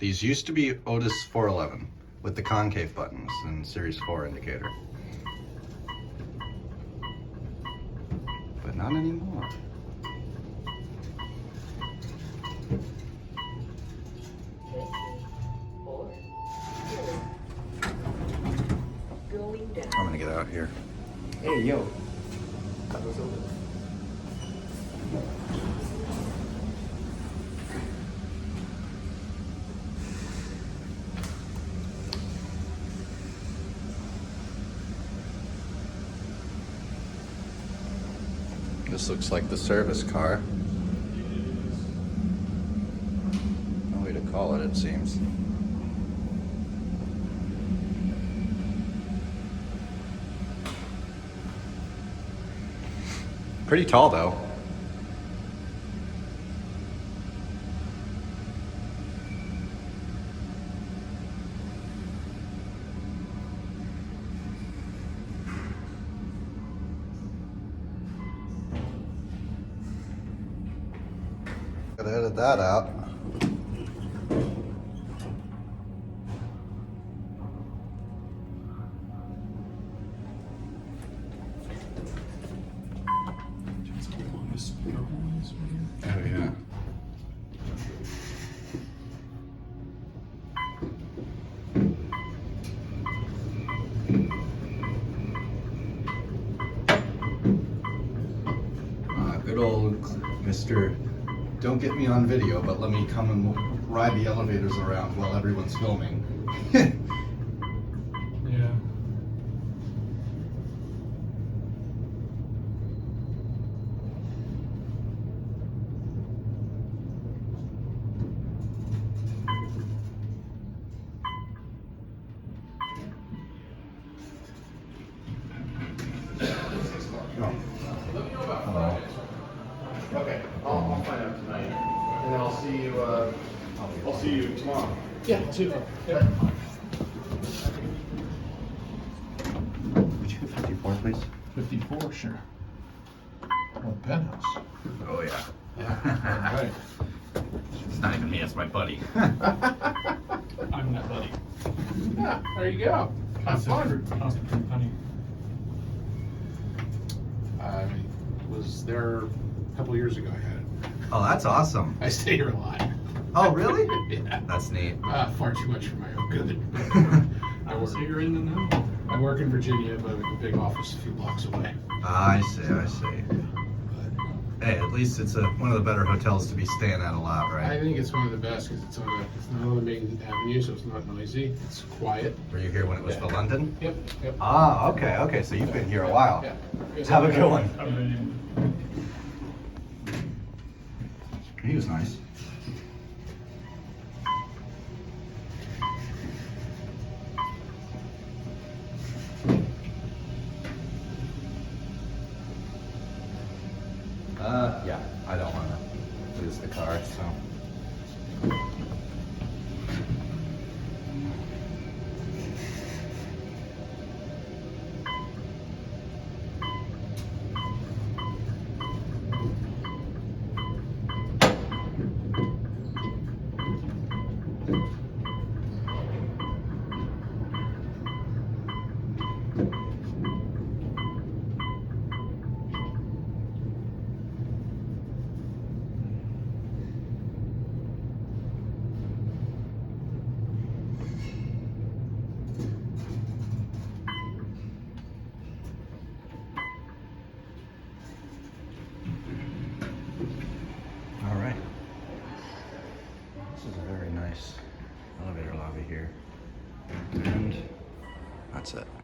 These used to be Otis 411 with the concave buttons and Series 4 indicator. But not anymore. I'm gonna get out here. Hey, yo. This looks like the service car. No way to call it, it seems. Pretty tall though. Gotta edit that out. Oh yeah. Good old Mr. Don't get me on video, but let me come and ride the elevators around while everyone's filming. Yeah. Hello. Okay, I'll find out tonight, and then I'll see you tomorrow. Yeah, super. Yeah. Would you get 54, please? 54, sure. Oh, penthouse. Oh yeah. Yeah. All right. It's not even me, it's my buddy. I'm that buddy. Yeah, there you go. Have fun. Cost a pretty penny. I was there a couple years ago. I had it. Oh, that's awesome. I stay here a lot. Oh, really? Yeah. That's neat. Far too much for my own good. I work. So you're in the know. I work in Virginia, but I have a big office a few blocks away. I see, I see. But Hey, at least it's one of the better hotels to be staying at a lot, I right? think it's one of the best because it's not on the main avenue, so it's not noisy. It's quiet. Were you here when it was the London? Yep. Yep. Ah, okay, so you've been here a while. Yeah. Have a good one. I've been He was nice. Yeah, I don't want to lose the car, so. All right. This is a very nice elevator lobby here. And that's it.